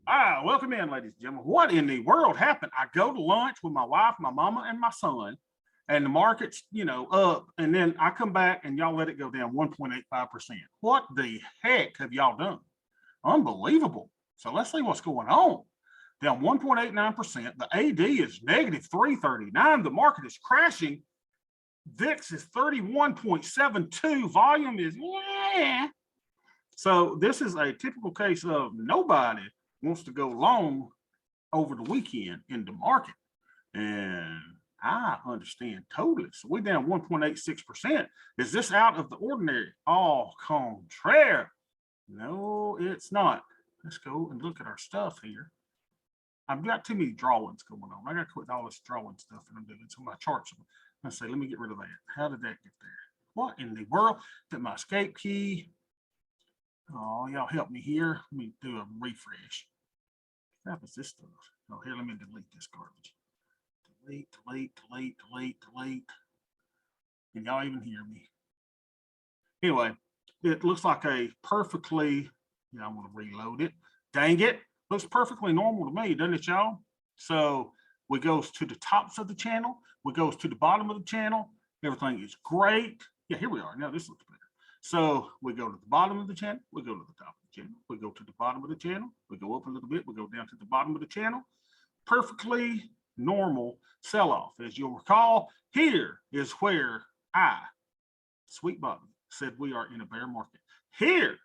Welcome in, ladies and gentlemen. What in the world happened? I go to lunch with my wife, my mama, and my son, and the market's, up, and then I come back and y'all let it go down 1.85%. What the heck have y'all done? Unbelievable. So let's see what's going on. Down 1.89%. The AD is negative 339. The market is crashing. VIX is 31.72. Volume is yeah. So this is a typical case of nobody wants to go long over the weekend in the market. And I understand totally. So we're down 1.86%. Is this out of the ordinary? Au contraire. No, it's not. Let's go and look at our stuff here. I've got too many drawings going on. I got to quit all this drawing stuff that I'm doing. So my charts. Let's say, let me get rid of that. How did that get there? What in the world? Did my escape key? Oh, y'all help me here. Let me do a refresh. What is this stuff? Oh, here, let me delete this garbage. Delete. Can y'all even hear me? Anyway, it looks like a perfectly, I'm going to reload it. Dang it. Looks perfectly normal to me, doesn't it, y'all? So we goes to the tops of the channel. We goes to the bottom of the channel. Everything is great. Yeah, here we are. Now this looks better. So we go to the bottom of the channel. We go to the top of the channel. We go to the bottom of the channel. We go up a little bit. We go down to the bottom of the channel. Perfectly normal sell-off. As you'll recall, here is where I, Sweet Bobby, said we are in a bear market. Here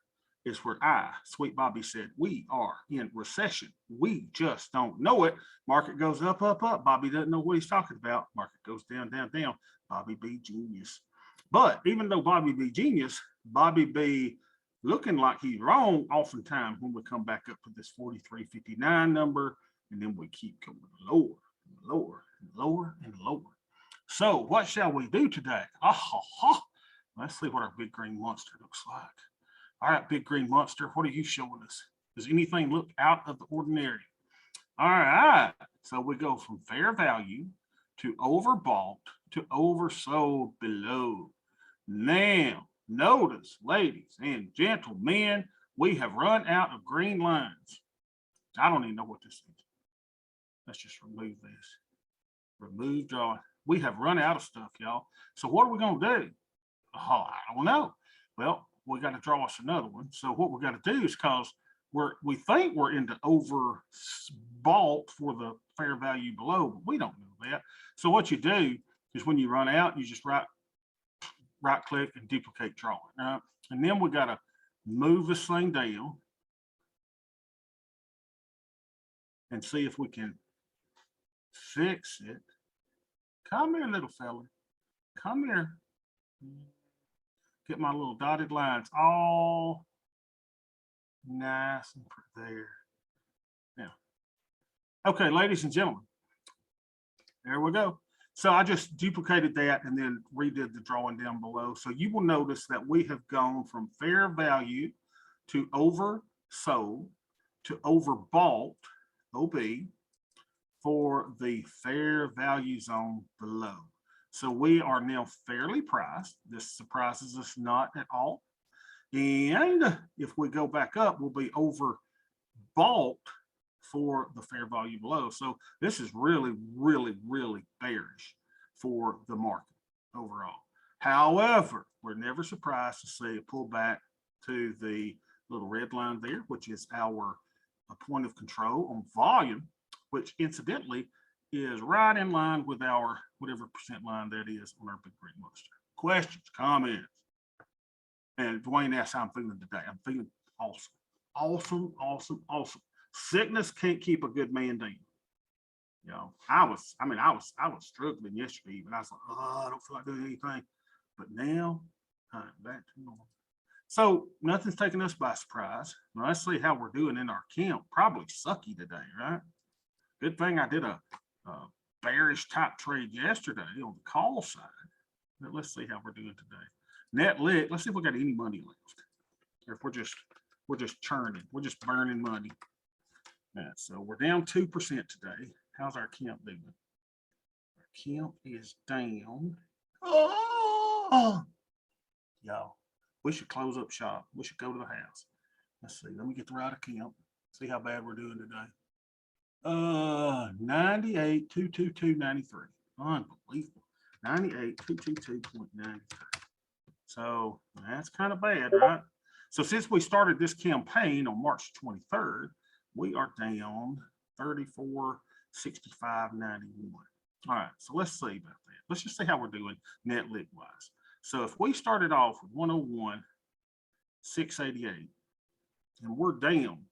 is where I, Sweet Bobby, said we are in recession. We just don't know it. Market goes up, up, up. Bobby doesn't know what he's talking about. Market goes down, down, down. Bobby be genius. But even though Bobby be genius, Bobby be looking like he's wrong oftentimes when we come back up to this 43.59 number, and then we keep going lower and lower and lower and lower. So what shall we do today? Let's see what our big green monster looks like. All right, big green monster, what are you showing us? Does anything look out of the ordinary? All right, so we go from fair value to overbought to oversold below. Now, notice, ladies and gentlemen, we have run out of green lines. I don't even know what this is. Let's just remove this. Remove drawing. We have run out of stuff, y'all. So what are we going to do? Oh, I don't know. Well, we got to draw us another one. So what we got to do is because we think we're into overbought for the fair value below, but we don't know that. So what you do is when you run out, you just right click and duplicate drawing. Right? And then we got to move this thing down and see if we can fix it. Come here, little fella. Come here. Get my little dotted lines all nice and there. Now, okay, ladies and gentlemen, there we go. So I just duplicated that and then redid the drawing down below. So you will notice that we have gone from fair value to oversold to overbought, OB, for the fair value zone below. So we are now fairly priced. This surprises us not at all. And if we go back up, we'll be overbought for the fair value below. So this is really, really, really bearish for the market overall. However, we're never surprised to see a pullback to the little red line there, which is our point of control on volume, which incidentally is right in line with our whatever percent line that is on our big green monster. Questions, comments? And Dwayne asks how I'm feeling today. I'm feeling awesome. Awesome, awesome, awesome. Sickness can't keep a good man down. You know, I was struggling yesterday, but I was like, oh, I don't feel like doing anything. But now I'm back to normal. So nothing's taking us by surprise. Now, let's see how we're doing in our camp. Probably sucky today, right? Good thing I did a bearish type trade yesterday on the call side. But let's see how we're doing today. Net lit. Let's see if we got any money left. Or if we're just churning. We're just burning money. Right, so we're down 2% today. How's our camp doing? Our camp is down. Oh, y'all, we should close up shop. We should go to the house. Let's see. Let me get the right account. See how bad we're doing today. 98,222.93. Unbelievable. 98,222.93. So that's kind of bad, right? So since we started this campaign on March 23rd, we are down 34,65.91. All right, so let's see about that. Let's just see how we're doing net lit wise. So if we started off with 101,688 and we're down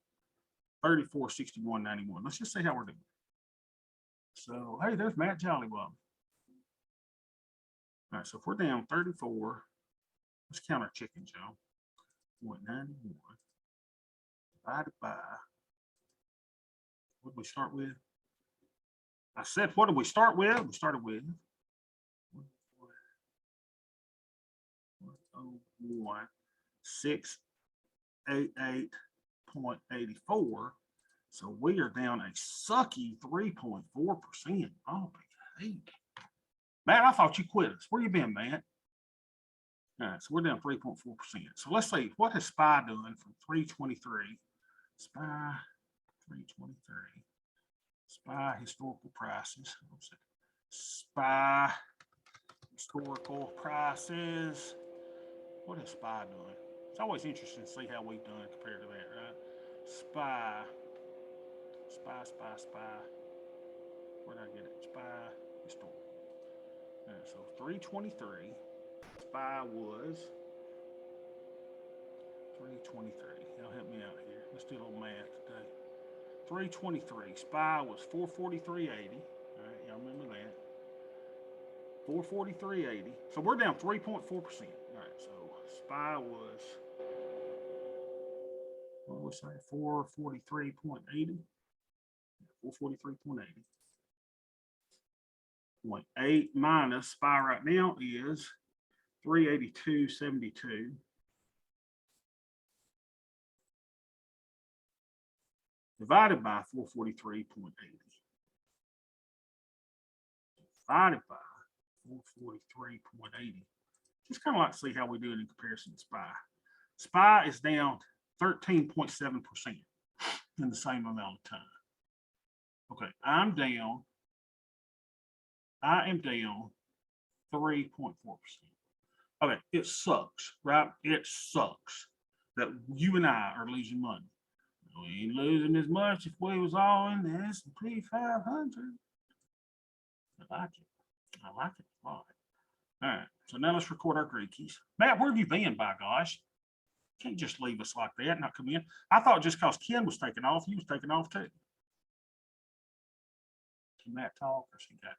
34,61.91, let's just see how we're doing. So hey, there's Matt Jollywub. All right, so if we're down 34, let's count our chickens, y'all. 0.91 divided by, what did we start with? I said, what did we start with? We started with 101,688.84. So we are down a sucky 3.4%. Oh, hey. Matt, I thought you quit us. Where you been, Matt? All right, so we're down 3.4%. So let's see, what has SPY done from 323? SPY 323. SPY historical prices. SPY historical prices. What has SPY done? It's always interesting to see how we've done compared to that, right? SPY. Where did I get it? SPY historical. All right, so 323. SPY was 323. Y'all help me out here. Let's do a little math today. 323. SPY was 443.80. All right, y'all remember that. 443.80. So we're down 3.4%. All right, so SPY was, what was that? 443.80. 443.80. 0.8 minus SPY right now is 382.72. Divided by 443.80. Divided by 443.80. Just kind of like to see how we do it in comparison to SPY. SPY is down 13.7% in the same amount of time. Okay, I am down 3.4%. Okay, it sucks, right? It sucks that you and I are losing money. We ain't losing as much if we was all in the S&P 500. I like it. I like it a lot. All right, so now let's record our Greekies. Matt, where have you been, by gosh? Can't just leave us like that and not come in. I thought just because Ken was taking off, he was taking off too. Can Matt talk or she got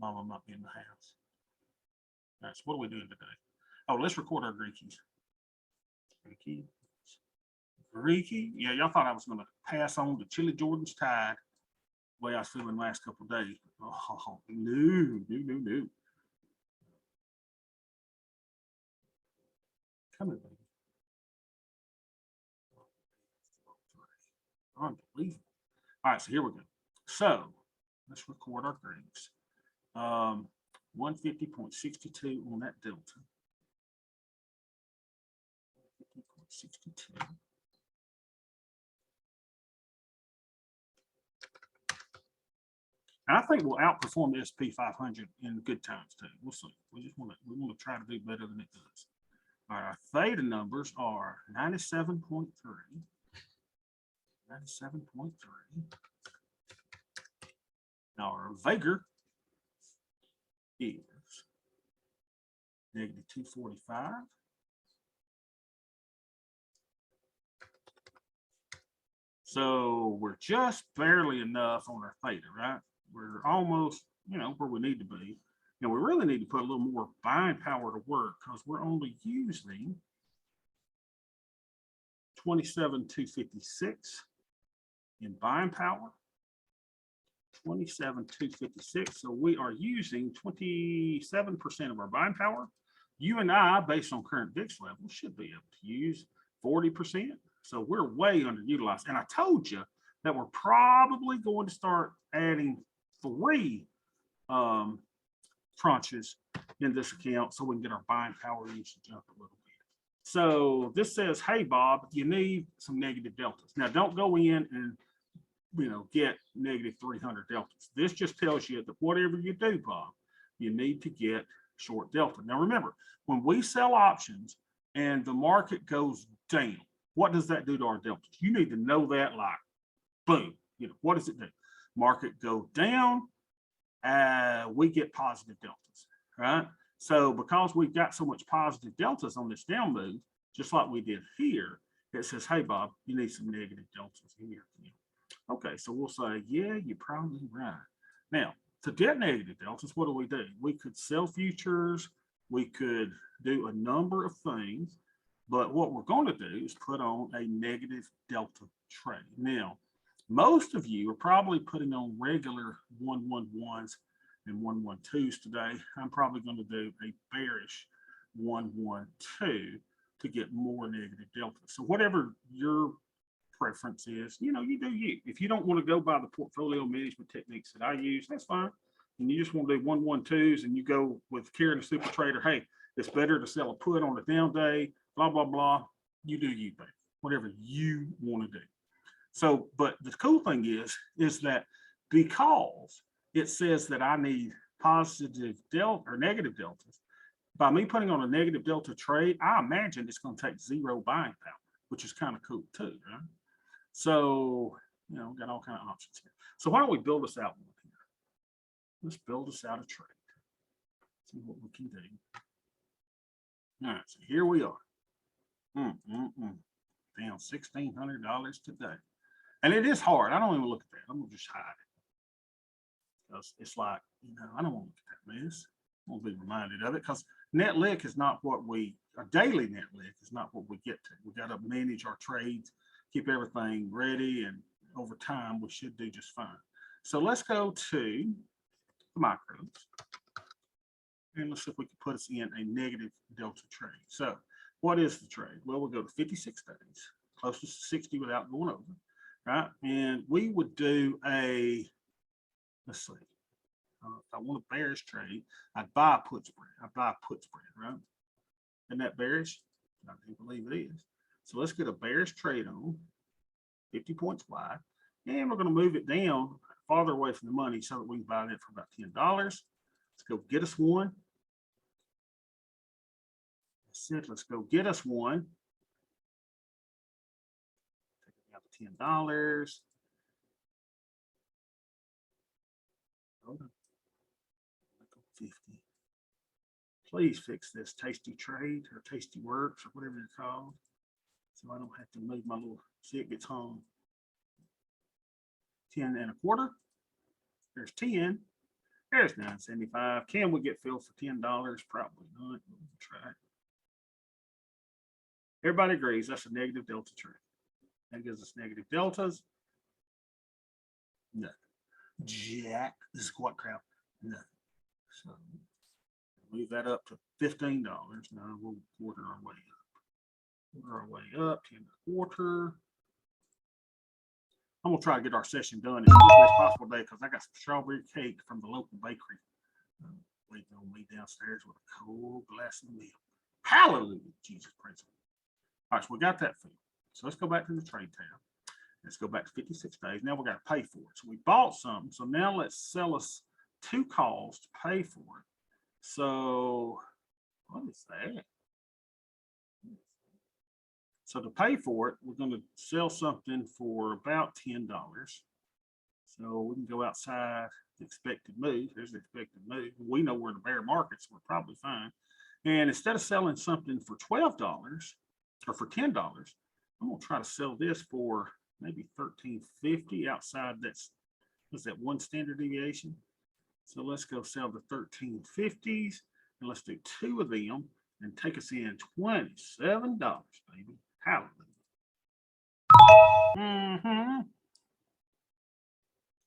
Mama might be in the house? All right, so what are we doing today? Oh, let's record our Greekies. Greeky. Yeah, y'all thought I was going to pass on to Chili Jordan's Tide the way I was feeling the last couple of days. Oh, no. Come here, baby. Unbelievable. All right, so here we go. So let's record our Greeks. 150.62 on that delta. 150.62. And I think we'll outperform the SP 500 in good times too. We'll see. We want to try to do better than it does. All right, our theta numbers are 97.3. 97.3. Now our Vega is -245. So we're just barely enough on our theta, right? We're almost, where we need to be. Now we really need to put a little more buying power to work because we're only using 27,256 in buying power. 27,256. So we are using 27% of our buying power. You and I, based on current VIX levels, should be able to use 40%. So we're way underutilized. And I told you that we're probably going to start adding 3 tranches in this account so we can get our buying power usage up a little bit. So this says, hey, Bob, you need some negative deltas. Now, don't go in and get negative 300 deltas. This just tells you that whatever you do, Bob, you need to get short delta. Now, remember, when we sell options and the market goes down, what does that do to our deltas? You need to know that, like, boom. What does it do? Market go down, we get positive deltas, right? So because we've got so much positive deltas on this down move, just like we did here, it says, hey, Bob, you need some negative deltas here. Okay, so we'll say, yeah, you're probably right. Now, to get negative deltas, what do? We could sell futures. We could do a number of things. But what we're going to do is put on a negative delta trade. Now, most of you are probably putting on regular 111s and 112s today. I'm probably going to do a bearish 112 to get more negative delta. So whatever your preference is, you do you. If you don't want to go by the portfolio management techniques that I use, that's fine. And you just want to do 112s and you go with Karen the Super Trader, hey, it's better to sell a put on a down day, blah, blah, blah. You do you, baby. Whatever you want to do. So, but the cool thing is that because it says that I need positive delta or negative deltas, by me putting on a negative delta trade, I imagine it's going to take zero buying power, which is kind of cool too, right? So, got all kind of options here. So why don't we build this out one here? Let's build this out a trade. See what we can do. All right, so here we are. Down $1,600 today. And it is hard. I don't even look at that. I'm going to just hide it. Because it's like, I don't want to look at that mess. I want to be reminded of it because net lick is not what our daily net lick is not what we get to. We got to manage our trades, keep everything ready, and over time we should do just fine. So let's go to the micros and let's see if we can put us in a negative delta trade. So what is the trade? Well, we'll go to 56 days, closest to 60 without going over, right? And we would do let's see. If I want a bearish trade, I'd buy a put spread. Right? Isn't that bearish? I do believe it is. So let's get a bearish trade on 50 points wide. And we're going to move it down farther away from the money so that we can buy it for about $10. Let's go get us one. Let's go get us one. Take it down to $10. Hold on. 50. Please fix this tasty trade or tasty works or whatever it's called. So I don't have to move my little, see it gets home. 10 and a quarter. There's 10. There's 9.75. Can we get filled for $10? Probably not. We'll try. Everybody agrees that's a negative delta trade. That gives us negative deltas. No. Jack, this is what crap. No. So move that up to $15. Now we'll quarter our way up. Quarter our way up, 10 and a quarter. I'm gonna try to get our session done as quickly as possible today because I got some strawberry cake from the local bakery waiting on me downstairs with a cold glass of milk. Hallelujah, Jesus praise him. All right, so we got that filled. So let's go back to the trade tab. Let's go back to 56 days. Now we got to pay for it. So we bought something. So now let's sell us 2 calls to pay for it. So what is that? So to pay for it, we're going to sell something for about $10. So we can go outside the expected move. There's the expected move. We know we're in a bear market, so we're probably fine. And instead of selling something for $12 or for $10, I'm going to try to sell this for maybe $13.50 outside what's that, 1 standard deviation. So let's go sell the 13.50s and let's do 2 of them and take us in $27, baby. Hallelujah.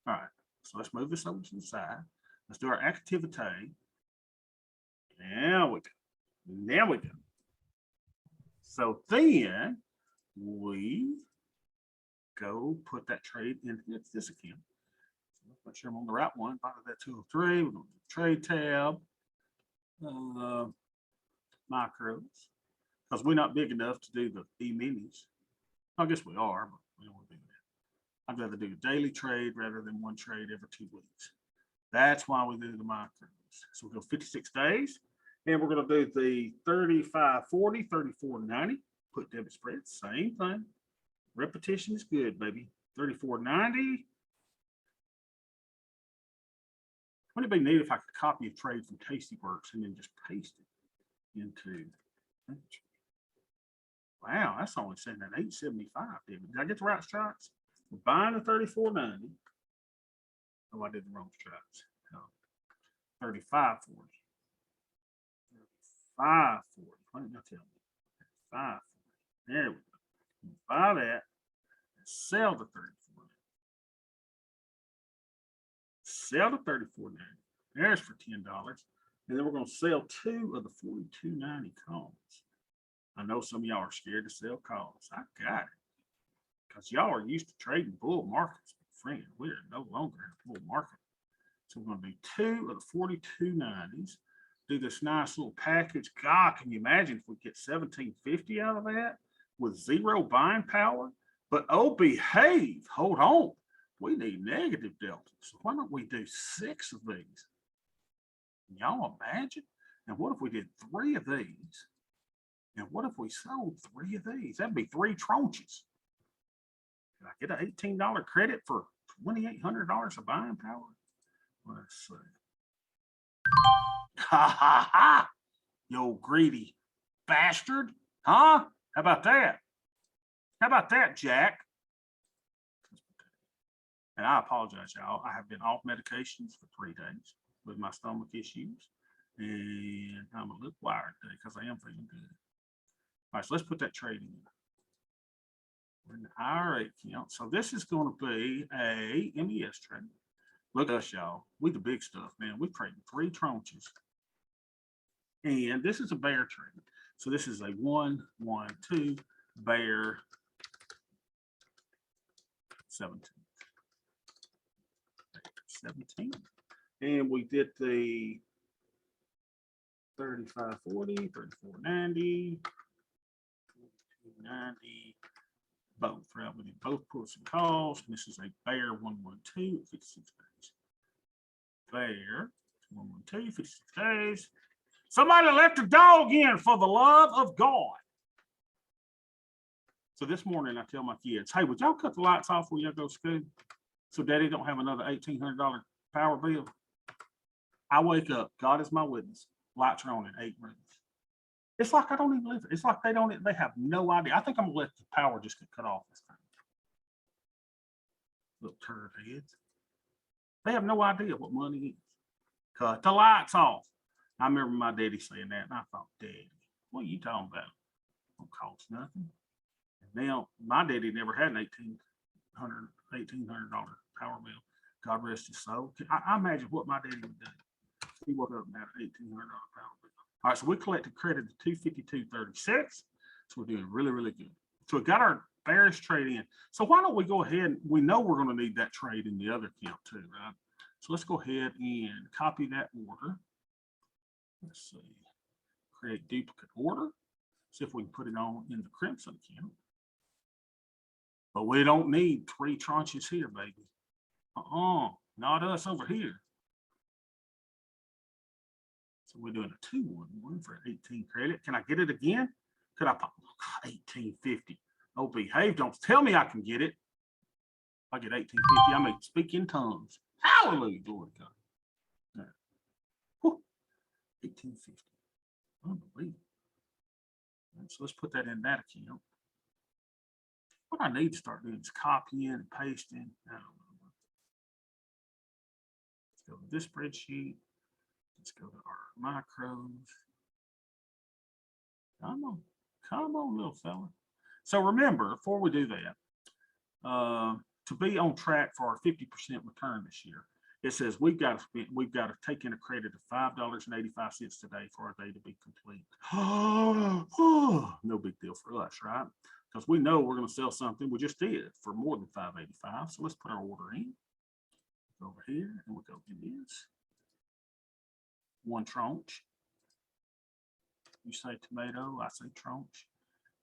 All right, so let's move this over to the side. Let's do our activity. Now we go. So then we go put that trade into this account. So let's make sure I'm on the right one. Bottom of that 203. We're going to do the trade tab, macros. because we're not big enough to do the E-minis. I guess we are, but we don't want to do that. I'd rather do a daily trade rather than one trade every 2 weeks. That's why we do the micros. So we'll go 56 days, and we're going to do the 35.40, 34.90. Put debit spread, same thing. Repetition is good, baby. 34.90. Wouldn't it be neat if I could copy a trade from Tastyworks and then just paste it into? Wow, that's only saying that 875. Did I get the right strikes? We're buying the 34.90. Oh, I did the wrong strikes. No. 35.40. 35.40. What did I tell me? 5.40. There we go. Buy that and sell the 34. Sell the 34.90. There's for $10. And then we're going to sell 2 of the 42.90 calls. I know some of y'all are scared to sell calls. I got it. Because y'all are used to trading bull markets. Friend, we are no longer in a bull market. So we're going to do 2 of the 42.90s. Do this nice little package. God, can you imagine if we get $17.50 out of that with 0 buying power? But oh, behave. Hold on. We need negative delta. So why don't we do 6 of these? Can y'all imagine? And what if we did 3 of these? And what if we sold 3 of these? That'd be 3 tranches. Can I get an $18 credit for $2,800 of buying power? Let's see. Ha ha ha! You old greedy bastard. Huh? How about that? How about that, Jack? And I apologize, y'all. I have been off medications for 3 days with my stomach issues. And I'm a little wired today because I am feeling good. All right, so let's put that trade in. We're in the IRA account. So this is going to be a MES trade. Look at us, y'all. We the big stuff, man. We're trading 3 tranches. And this is a bear trade. So this is a 1, 1, 2 bear 17. 17. And we did the 35.40, 34.90, 42.90, both, right? We did both puts and calls. And this is a bear 112 at 56 days. Bear 112, 56 days. Somebody let the dog in for the love of God. So this morning I tell my kids, hey, would y'all cut the lights off when y'all go to school so daddy don't have another $1,800 power bill? I wake up, God is my witness, lights are on in 8 rooms. It's like I don't even live. It's like they have no idea. I think I'm gonna let the power just get cut off this time. Little turd heads. They have no idea what money is. Cut the lights off. I remember my daddy saying that, and I thought, Daddy, what are you talking about? Don't cost nothing. And now my daddy never had an $1,800 power bill. God rest his soul. I imagine what my daddy would do. He woke up and had an $1,800 power bill. All right, so we collected credit to 252.36. So we're doing really, really good. So we got our bearish trade in. So why don't we go ahead and we know we're going to need that trade in the other account too, right? So let's go ahead and copy that order. Let's see, create duplicate order. See if we can put it on in the Crimson account. But we don't need 3 tranches here, baby. Not us over here. So we're doing a 2-1-1 for 18 credit. Can I get it again? Could I pop 1850? Oh, behave. Don't tell me I can get it. If I get 1850, I may speak in tongues. Hallelujah, glory to God. Whew. 1850. Unbelievable. So let's put that in that account. What I need to start doing is copying and pasting. I don't know. Let's go to this spreadsheet. Let's go to our macros. Come on, little fella. So remember, before we do that, to be on track for our 50% return this year, it says we've got to take in a credit of $5.85 today for our day to be complete. No big deal for us, right? Because we know we're going to sell something we just did for more than $5.85. So let's put our order in. Go over here and we'll go in this. 1 tranche. You say tomato, I say tranche.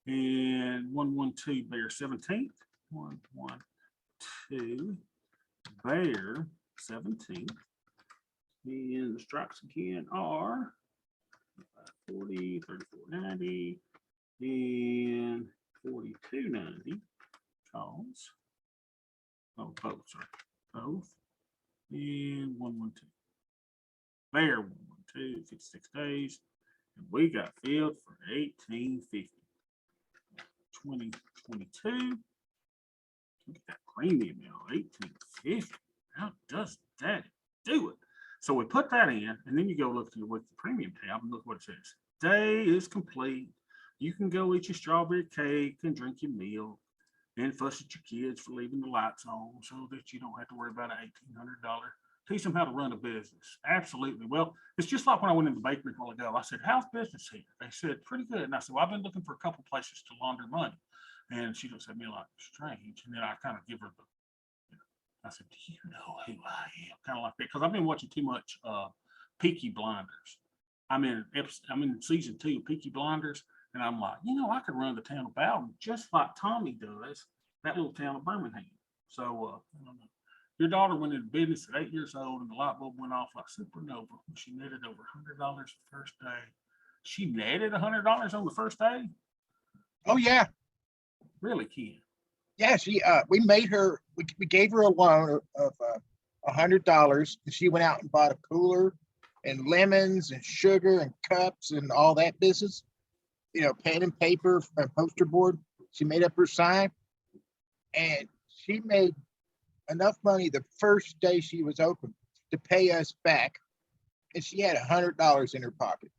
And 112 Bear 17th. 112 Bear 17th. And the strikes again are 40, 34.90, and 42.90. Calls. Oh, both, sorry. Both. And 112. Bear 112, 56 days. And we got filled for 1850. 2022. Look at that premium now, 1850. How does that do it? So we put that in, and then you go look with the premium tab and look what it says. Day is complete. You can go eat your strawberry cake and drink your milk and fuss at your kids for leaving the lights on so that you don't have to worry about an $1,800. Teach them how to run a business. Absolutely. Well, it's just like when I went in the bakery a while ago. I said, how's business here? They said, pretty good. And I said, well, I've been looking for a couple places to launder money. And she looks at me like strange. And then I kind of give her the, I said, do you know who I am? Kind of like that. Because I've been watching too much Peaky Blinders. I'm in season 2 of Peaky Blinders. And I'm like, I could run the town of Bowden just like Tommy does, that little town of Birmingham. So I don't know. Your daughter went into business at 8 years old and the light bulb went off like supernova when she netted over $100 the first day. She netted $100 on the first day? Oh yeah. Really, Ken? Yeah, we made her, we gave her a loan of $100, and she went out and bought a cooler and lemons and sugar and cups and all that business. Pen and paper and poster board. She made up her sign, and she made enough money the first day she was open to pay us back, and she had $100 in her pocket.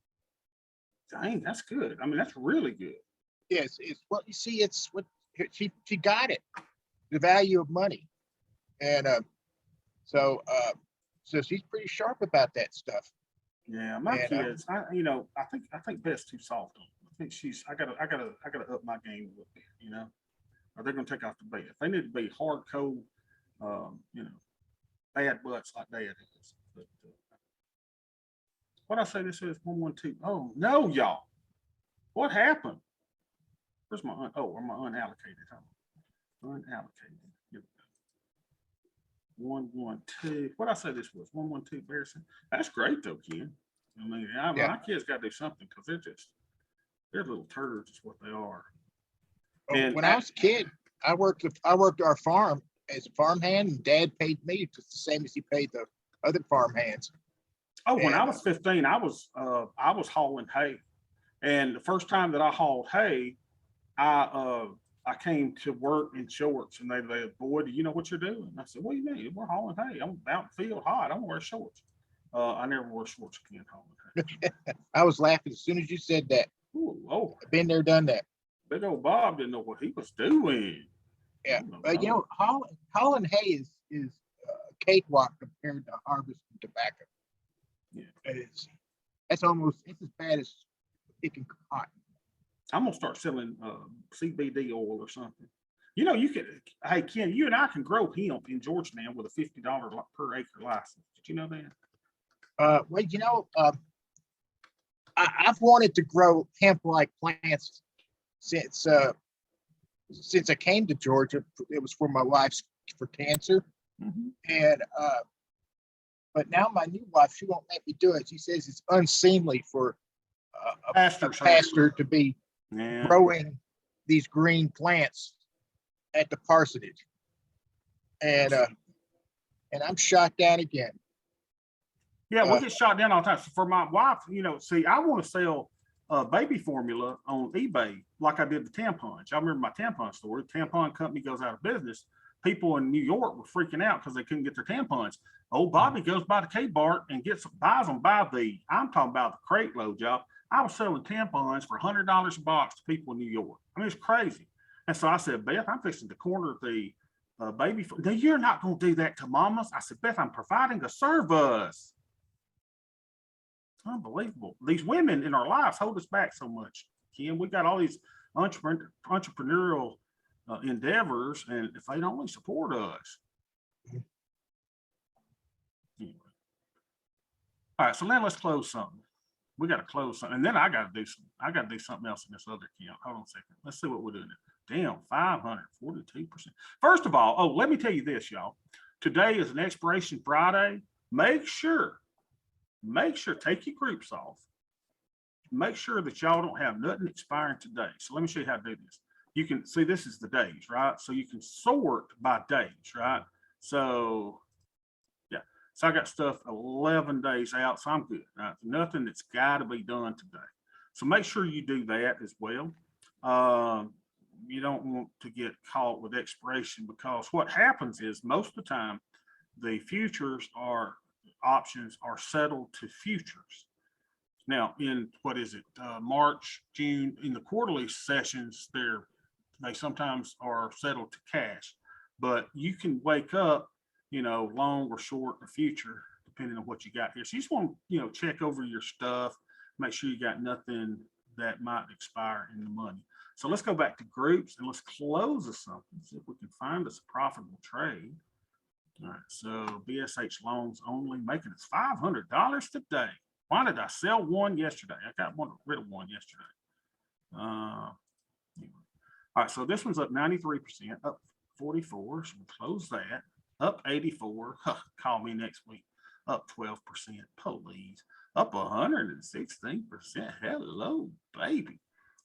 Dang, that's good. I mean, that's really good. Yes, it's what you see. It's what she got it, the value of money, and so she's pretty sharp about that stuff. Yeah, my kids. I think Beth's too soft on them. I think I gotta up my game a little bit. Or they're gonna take off the bed. They need to be hard, cold, bad butts like Dad is. But, what I say this is 112. Oh no, y'all! What happened? Where's my my unallocated? Unallocated. Here we go. 112. What I say this was 112 Bearson. That's great though, Ken. I mean, my kids got to do something because they're little turds, is what they are. And when I was a kid, I worked our farm as a farmhand, and Dad paid me just the same as he paid the other farmhands. Oh, when I was 15, I was hauling hay, and the first time that I hauled hay, I came to work in shorts, and they boy, do you know what you're doing? I said, what do you mean? We're hauling hay. I'm out in the field hot. I don't wear shorts. I never wore shorts again hauling hay. I was laughing as soon as you said that. Ooh, oh, I've been there, done that. Big old Bob didn't know what he was doing. Yeah, but hauling hay is a cakewalk compared to harvesting tobacco. Yeah, it's as bad as picking cotton. I'm gonna start selling CBD oil or something. You could. Hey, Ken, you and I can grow hemp in Georgia now with a $50 per acre license. Did you know that? Well, I've wanted to grow hemp-like plants since I came to Georgia. It was for my wife's for cancer, and but now my new wife, she won't let me do it. She says it's unseemly for a pastor to be growing these green plants at the parsonage, and I'm shot down again. Yeah, we get shot down all the time. So for my wife, see, I want to sell baby formula on eBay like I did the tampons. I remember my tampon store. The tampon company goes out of business. People in New York were freaking out because they couldn't get their tampons. Old Bobby goes by the K-Bar and buys them by I'm talking about the crate load, y'all. I was selling tampons for $100 a box to people in New York. I mean, it's crazy. And so I said, Beth, I'm fixing to corner the baby. No, you're not going to do that to mamas. I said, Beth, I'm providing a service. Unbelievable. These women in our lives hold us back so much. Ken, we got all these entrepreneurial endeavors, and if they'd only support us. Anyway. All right, so now let's close something. We got to close something. And then I got to do something else in this other account. Hold on a second. Let's see what we're doing. Damn, 542%. First of all, let me tell you this, y'all. Today is an expiration Friday. Make sure, take your groups off. Make sure that y'all don't have nothing expiring today. So let me show you how to do this. You can see this is the days, right? So you can sort by days, right? So yeah, so I got stuff 11 days out, so I'm good. Right? Nothing that's got to be done today. So make sure you do that as well. You don't want to get caught with expiration, because what happens is most of the time the futures options are settled to futures. Now, in what is it, March, June, in the quarterly sessions, they sometimes are settled to cash, but you can wake up, long or short or future, depending on what you got here. So you just want to, check over your stuff, make sure you got nothing that might expire in the money. So let's go back to groups and let's close us something, see if we can find us a profitable trade. All right, so BSH loans only making us $500 today. Why did I sell one yesterday? I got rid of one yesterday. All right, so this one's up 93%, up 44. So we'll close that. Up 84. Huh, call me next week. Up 12%. Please. Up 116%. Hello, baby.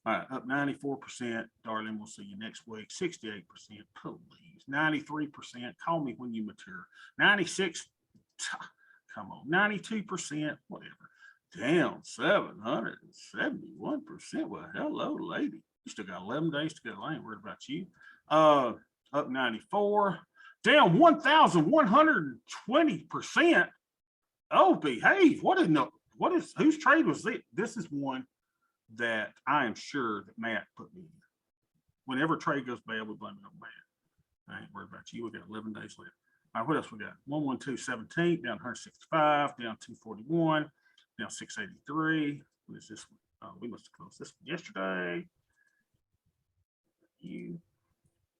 All right, up 94%. Darling, we'll see you next week. 68%. Please. 93%. Call me when you mature. 96. Come on. 92%. Whatever. Down 771%. Well, hello, lady. You still got 11 days to go. I ain't worried about you. Up 94. Down 1,120%. Oh, behave. Whose trade was it? This is one that I am sure that Matt put me in. Whenever trade goes bad, we blame it on Matt. I ain't worried about you. We got 11 days left. All right, what else we got? 112.17, down 165, down 241, down 683. What is this one? Oh, we must have closed this one yesterday.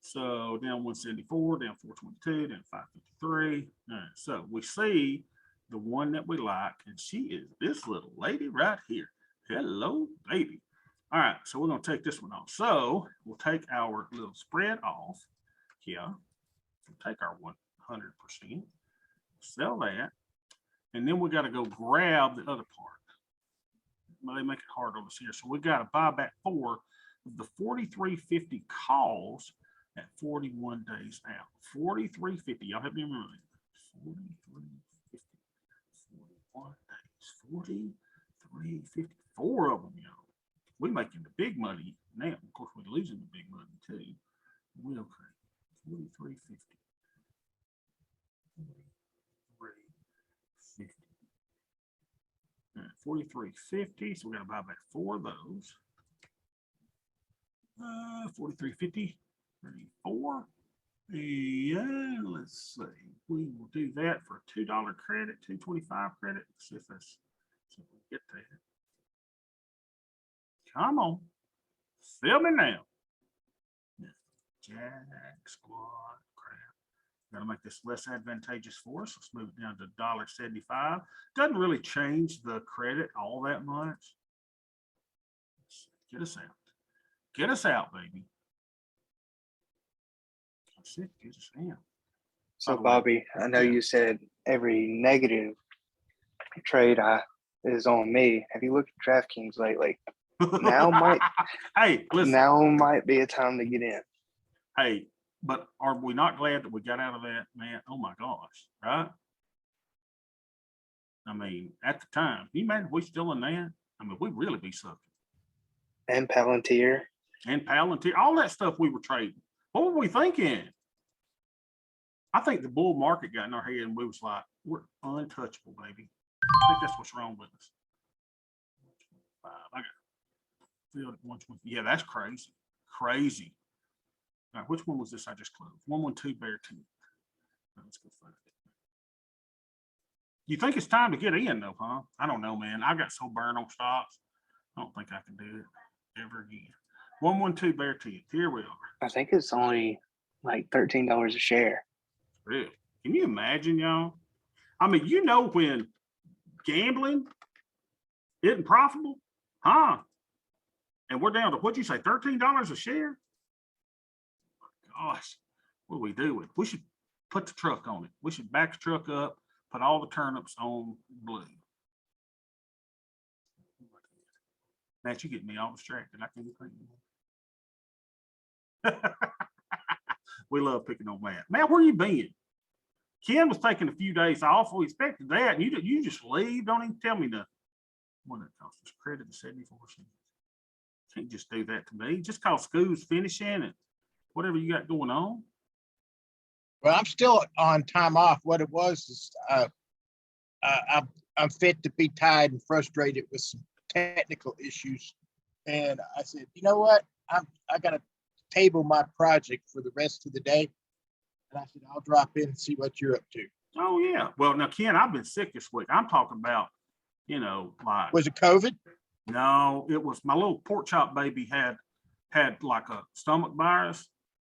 So down 174, down 422, down 553. All right, so we see the one that we like, and she is this little lady right here. Hello, baby. All right, so we're going to take this one off. So we'll take our little spread off here. We'll take our 100%, sell that, and then we got to go grab the other part. Well, they make it hard on us here. So we got to buy back 4 of the 43.50 calls at 41 days out. 43.50. Y'all help me remember that. 43.50. 41 days. 43.50. 4 of them, y'all. We're making the big money now. Of course, we're losing the big money too. We okay. 43.50. 43.50. So we're gonna buy back 4 of those. 43.50. 34. Yeah, let's see. We will do that for a $2 credit, $2.25 credit. Let's see if that's so we get that. Come on, fill me now. Jack squad crap. Got to make this less advantageous for us. Let's move it down to $1.75. Doesn't really change the credit all that much. Get us out. Get us out, baby. That's it. Get us out. So, Bobby, I know you said every negative trade is on me. Have you looked at DraftKings lately? Now might be a time to get in. Hey, but are we not glad that we got out of that, man? Oh my gosh, right? I mean, at the time, can you imagine if we still in that? I mean, we'd really be sucking. And Palantir. And Palantir, all that stuff we were trading. What were we thinking? I think the bull market got in our head and we was like, we're untouchable, baby. I think that's what's wrong with us. I got filled at 120. Yeah, that's crazy. Crazy. All right, which one was this I just closed? 112 Bear Teeth. Let's go find it. You think it's time to get in though, huh? I don't know, man. I got so burned on stocks. I don't think I can do it ever again. 112 Bear Teeth. Here we are. I think it's only like $13 a share. Really? Can you imagine, y'all? I mean, when gambling Isn't profitable, huh? And we're down to, what'd you say, $13 a share? Gosh, what do we do with? We should put the truck on it. We should back the truck up, put all the turnips on blue. Matt, you get me all distracted. I can't think anymore. We love picking on Matt. Matt, where you been? Ken was taking a few days off. We expected that. And you just leave. Don't even tell me nothing. What it cost us? Credit to 74 cents. Can't just do that to me. Just cause school's finishing and whatever you got going on. Well, I'm still on time off. What it was is I'm fit to be tied and frustrated with some technical issues. And I said, you know what? I got to table my project for the rest of the day. And I said, I'll drop in and see what you're up to. Oh yeah. Well, now Ken, I've been sick this week. I'm talking about, like, Was it COVID? no, it was my little pork chop baby had like a stomach virus,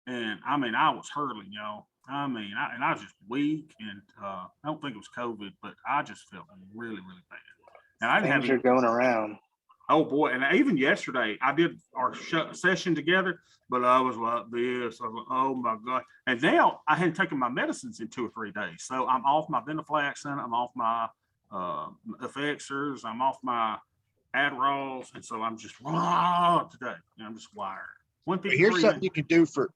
and I mean I was hurling, y'all. I mean, I was just weak, and I don't think it was COVID, but I just felt really, really bad. And I didn't have Things are going around. Oh boy, and even yesterday I did our session together, but I was like this. I was like, oh my God. And now I hadn't taken my medicines in 2 or 3 days. So I'm off my venlafaxine, I'm off my Effexors, I'm off my Adderalls, and so I'm just today. And I'm just wired. But here's something you can do for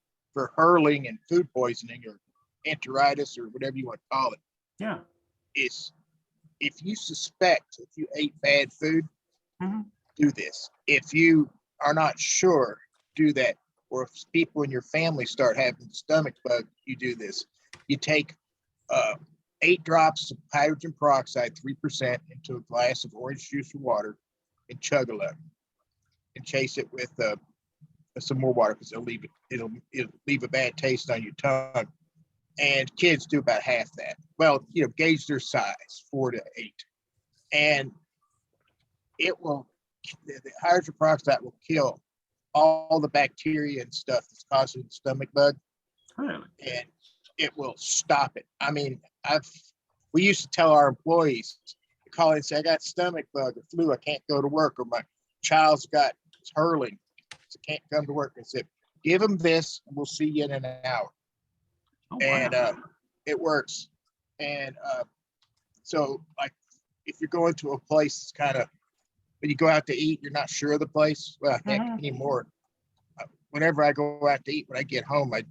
hurling and food poisoning or enteritis or whatever you want to call it. Yeah. Is if you suspect if you ate bad food, do this. If you are not sure, do that. Or if people in your family start having stomach bug, you do this. You take 8 drops of hydrogen peroxide, 3%, into a glass of orange juice or water, and chug a lot, and chase it with some more water because it'll leave a bad taste on your tongue. And kids do about half that. Well, gauge their size, 4 to 8, and it will. The hydrogen peroxide will kill all the bacteria and stuff that's causing the stomach bug. Really? And it will stop it. I mean, we used to tell our employees to call in and say, I got stomach bug or flu, I can't go to work, or my child's got hurling, so can't come to work. I said, give them this and we'll see you in an hour. Oh, and wow. It works. And so, like, if you're going to a place that's kind of, when you go out to eat, you're not sure of the place. Well, heck, anymore. Whenever I go out to eat, when I get home, I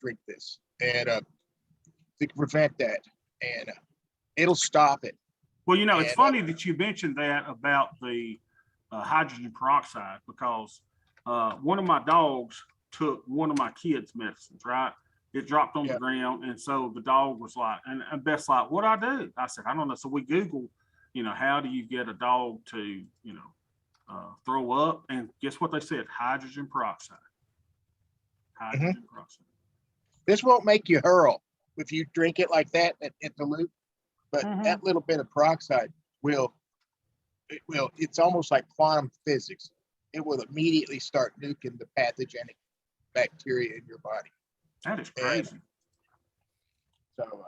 drink this, and to prevent that, and it'll stop it. Well, it's funny that you mentioned that about the hydrogen peroxide, because one of my dogs took one of my kids' medicines, right? It dropped on the ground, and so the dog was like, and Beth's like, what'd I do? I said, I don't know. So we Googled, how do you get a dog to, throw up? And guess what they said? Hydrogen peroxide. Hydrogen peroxide. This won't make you hurl if you drink it like that at the loop, but that little bit of peroxide it's almost like quantum physics. It will immediately start nuking the pathogenic bacteria in your body. That is crazy. And so,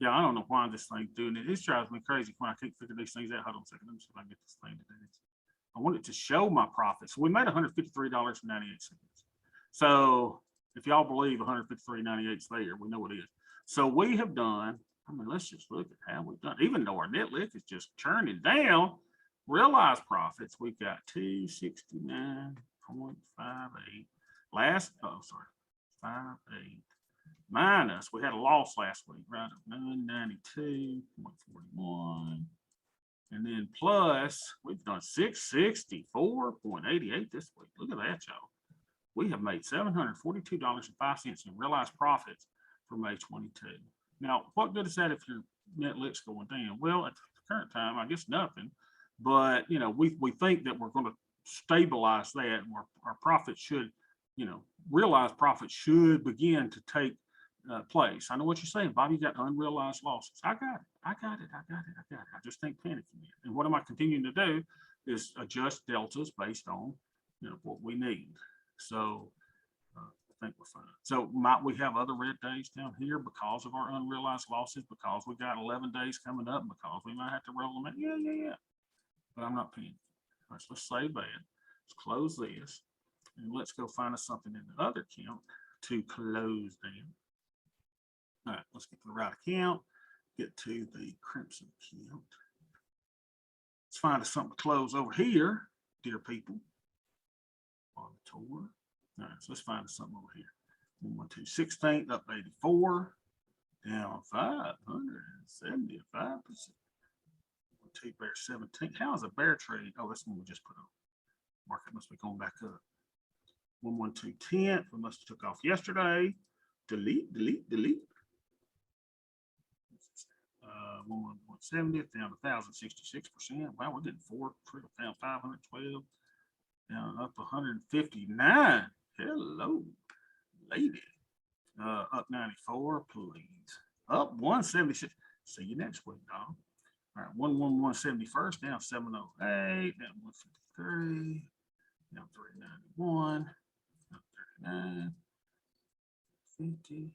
yeah, I don't know why this thing's doing it. It drives me crazy when I can't figure these things out. Hold on a second. Let me see if I can get this thing to do this. I want it to show my profits. We made $153.98. So if y'all believe $153.98 is there, we know it is. So we have done, let's just look at how we've done. Even though our net lick is just churning down, realized profits, we've got 269.58. Last, 58 minus, we had a loss last week, right? 992.41. And then plus, we've done 664.88 this week. Look at that, y'all. We have made $742.05 in realized profits for May 22. Now, what good is that if your net lick's going down? Well, at the current time, I guess nothing. But, we think that we're going to stabilize that, and our profits should, realized profits should begin to take place. I know what you're saying, Bobby. You got unrealized losses. I got it. I just think panicking. And what am I continuing to do is adjust deltas based on what we need. So I think we're fine. So might we have other red days down here because of our unrealized losses, because we got 11 days coming up, because we might have to roll them in? Yeah. But I'm not paying. All right, so let's save that. Let's close this. And let's go find us something in the other account to close down. All right, let's get to the right account, get to the Crimson account. Let's find us something to close over here, dear people. On the tour. All right, so let's find us something over here. 112, 16th, up 84, down 575%. 2 bear 17. How is a bear trade? Oh, that's one we just put on. Market must be going back up. 112, 10th. We must have took off yesterday. Delete. 111.70 down 1,066%. Wow, we're getting 4 down 512, down up 159. Hello, lady. Up 94, please. Up 176. See you next week, dog. All right, 111.71 down 708, down 153, down 391, up 39, 50.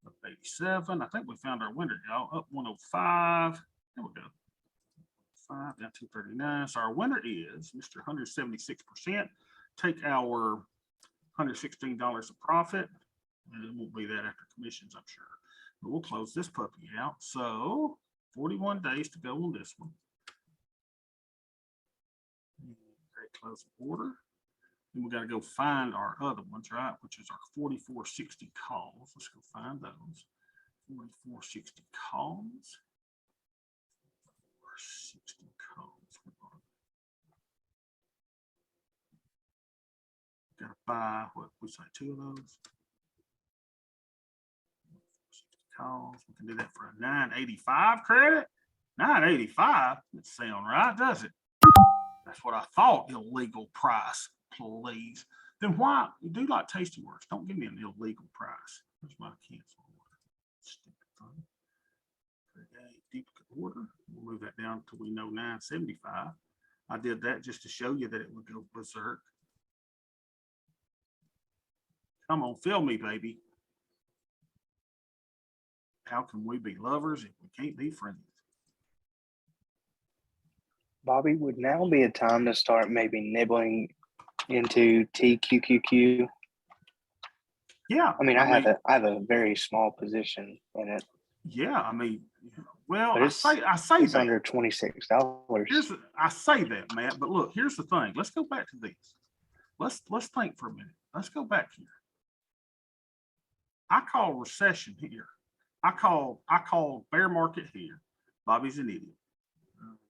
Up 87. I think we found our winner, y'all. Up 105. There we go. 5 down 239. So our winner is Mr. 176%. Take our $116 of profit. And it won't be that after commissions, I'm sure. But we'll close this puppy out. So 41 days to go on this one. Okay, close the order. Then we got to go find our other ones, right? Which is our 4460 calls. Let's go find those. 4460 calls. 460 calls. Got to buy what we say, 2 of those. 460 calls. We can do that for a 985 credit. 985. That sound right, does it? That's what I thought. Illegal price. Please. Then why you do like Tasty Works? Don't give me an illegal price. Here's my cancel order. Stupid thing. Create duplicate order. We'll move that down until we know 975. I did that just to show you that it would go berserk. Come on, fill me, baby. How can we be lovers if we can't be friends? Bobby, would now be a time to start maybe nibbling into TQQQ? Yeah. I mean, I have a very small position in it. Yeah, I mean, well, But I say it's that. under $26. I say that, Matt, but look, here's the thing. Let's go back to this. Let's think for a minute. Let's go back here. I call recession here. I call bear market here. Bobby's an idiot.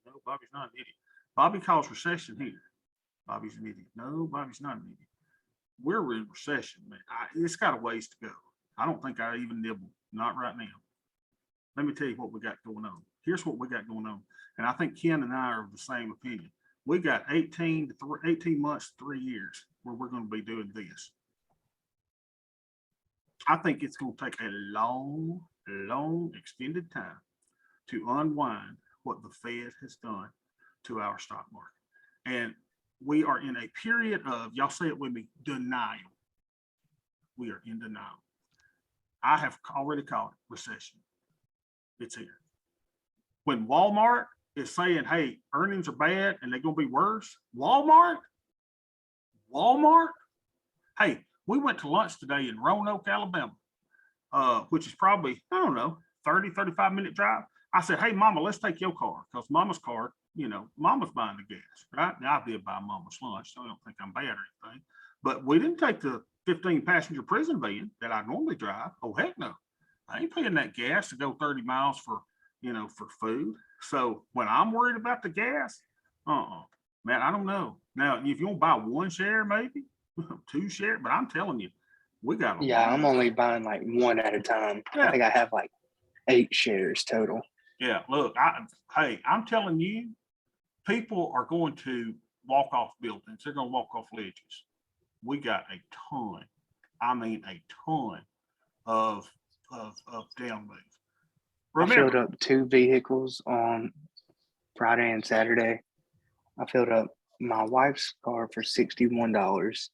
No, Bobby's not an idiot. Bobby calls recession here. Bobby's an idiot. No, Bobby's not an idiot. We're in recession, man. It's got a ways to go. I don't think I even nibble. Not right now. Let me tell you what we got going on. Here's what we got going on. And I think Ken and I are of the same opinion. We got 18 months, 3 years where we're going to be doing this. I think it's going to take a long extended time to unwind what the Fed has done to our stock market. And we are in a period of, y'all say it with me, denial. We are in denial. I have already called it recession. It's here. When Walmart is saying, hey, earnings are bad and they're going to be worse, Walmart, hey, we went to lunch today in Roanoke, Alabama, which is probably, I don't know, 30, 35-minute drive. I said, hey, Mama, let's take your car, because Mama's car, Mama's buying the gas, right? Now, I did buy Mama's lunch, so I don't think I'm bad or anything. But we didn't take the 15-passenger prison van that I normally drive. Oh, heck no. I ain't paying that gas to go 30 miles for food. So when I'm worried about the gas, man, I don't know. Now, if you want to buy 1 share, maybe 2 share, but I'm telling you, we got I'm only buying like 1 at a time. Yeah. I think I have like 8 shares total. Yeah, look, I'm telling you, people are going to walk off buildings. They're going to walk off ledges. We got a ton, I mean a ton of down moves. I filled up 2 vehicles on Friday and Saturday. I filled up my wife's car for $61,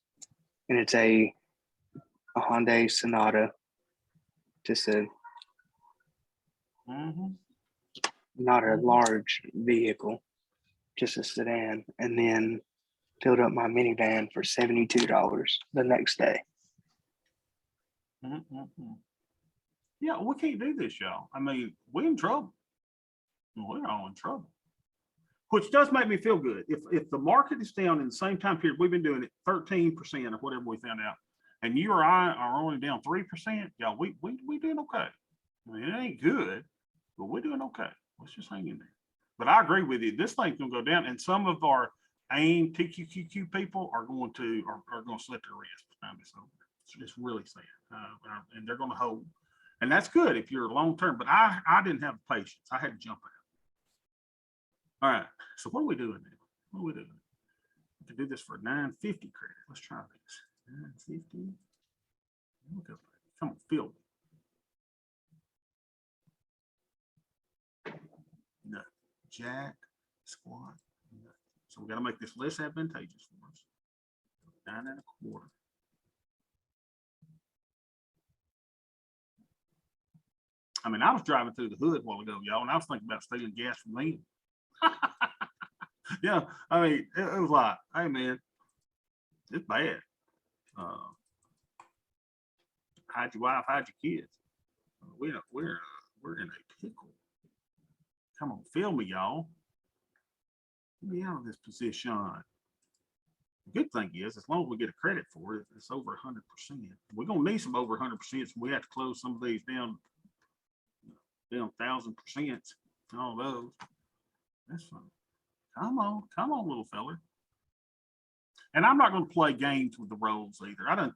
and it's a a Hyundai Sonata, just a Mhm. not a large vehicle, just a sedan, and then filled up my minivan for $72 the next day. Mhm. Yeah, we can't do this, y'all. I mean, we're in trouble. We're all in trouble. Which does make me feel good. If the market is down in the same time period, we've been doing it 13% or whatever we found out, and you or I are only down 3%, y'all, we doing okay. I mean, it ain't good, but we're doing okay. Let's just hang in there. But I agree with you. This thing's gonna go down, and some of our AIM TQQQ people are going to slip their wrist behind this over. It's really sad, and they're gonna hold, and that's good if you're long term. But I didn't have the patience. I had to jump out. All right. So what are we doing now? What are we doing? We can do this for 950 credit. Let's try this. 950. Look up. Come on, fill me. No. Jack, squat. No. So we got to make this less advantageous for us. 9 1/4. I mean, I was driving through the hood a while ago, y'all, and I was thinking about stealing gas from them. Yeah, I mean, it was like, hey man, it's bad. Hide your wife, hide your kids. We're in a pickle. Come on, fill me, y'all. Get me out of this position. The good thing is, as long as we get a credit for it, it's over 100%. We're gonna need some over 100%. So we have to close some of these down 1,000%. All those. That's fine. Come on, little feller. And I'm not going to play games with the rolls either. I done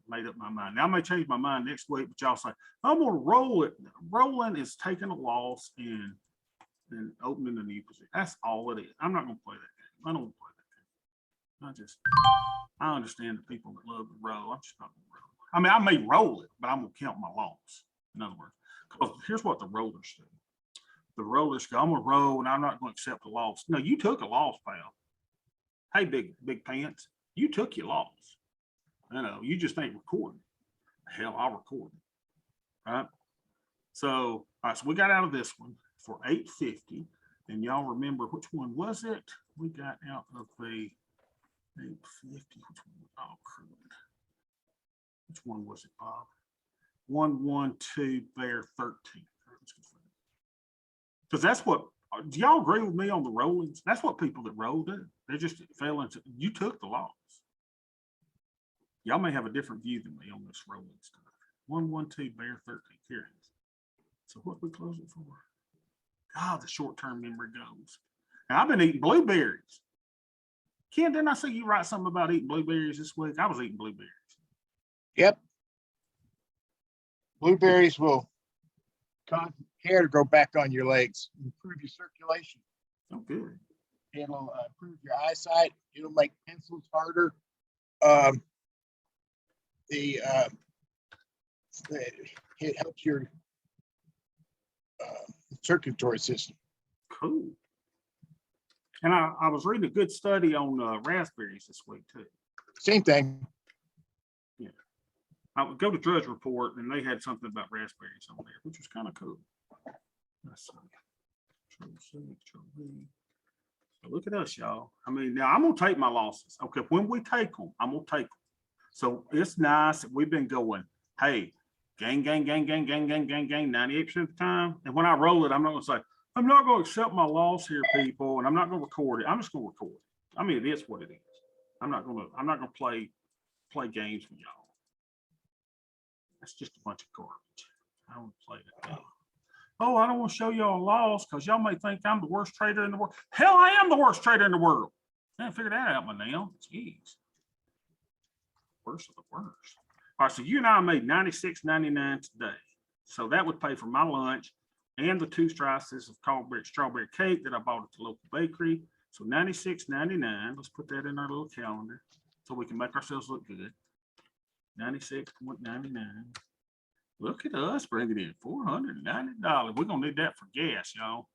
made up my mind. Now I may change my mind next week, but y'all say I'm going to roll it. Rolling is taking a loss and opening a new position. That's all it is. I'm not going to play that game. I don't want to play that game. I understand the people that love to roll. I'm just not going to roll. I mean, I may roll it, but I'm going to count my loss. In other words, because here's what the rollers do. The rollers go, I'm going to roll and I'm not going to accept a loss. No, you took a loss, pal. Hey, big pants, you took your loss. You know, you just ain't recording. Hell, I'll record it. Right? So, all right, so we got out of this one for 850. And y'all remember which one was it? We got out of the 850. Which one? Oh, crud. Which one was it, Bob? 112 bear 13. Because that's what, do y'all agree with me on the rollings? That's what people that roll do. They just fell into, you took the loss. Y'all may have a different view than me on this rolling stuff. 112 bear 13 carries. So what we close it for? God, the short-term memory goes. And I've been eating blueberries. Ken, didn't I see you write something about eating blueberries this week? I was eating blueberries. Yep. Blueberries will cause hair to grow back on your legs, improve your circulation. Oh, good. It'll improve your eyesight. It'll make pencils harder. It helps your circulatory system. Cool. And I was reading a good study on raspberries this week too. Same thing. Yeah. I would go to Drudge Report and they had something about raspberries on there, which was kind of cool. Let's see. So look at us, y'all. I mean, now I'm gonna take my losses. Okay, when we take them, I'm gonna take them. So it's nice that we've been going, hey, gang, 98% of the time. And when I roll it, I'm not gonna say, I'm not gonna accept my loss here, people, and I'm not gonna record it. I'm just gonna record it. I mean, it is what it is. I'm not gonna play games with y'all. That's just a bunch of garbage. I don't play that game. Oh, I don't want to show y'all a loss because y'all may think I'm the worst trader in the world. Hell, I am the worst trader in the world. I can't figure that out by now. Jeez. Worst of the worst. All right, so you and I made $96.99 today. So that would pay for my lunch and the 2 slices of strawberry cake that I bought at the local bakery. So $96.99. Let's put that in our little calendar so we can make ourselves look good. $96.99. Look at us bringing in $490. We're gonna need that for gas, y'all.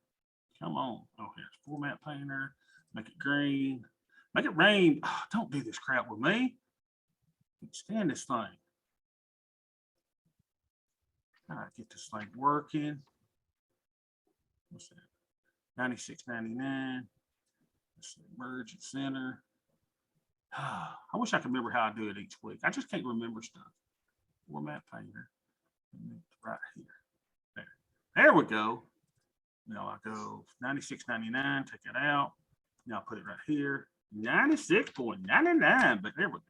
Come on. Oh, here's format painter. Make it green. Make it rain. Oh, don't do this crap with me. Stand this thing. All right, get this thing working. What's that? 96.99. Let's see, merge and center. I wish I could remember how I do it each week. I just can't remember stuff. Format painter. Right here. There we go. Now I go 96.99, take it out. Now I put it right here. 96.99, but there we go.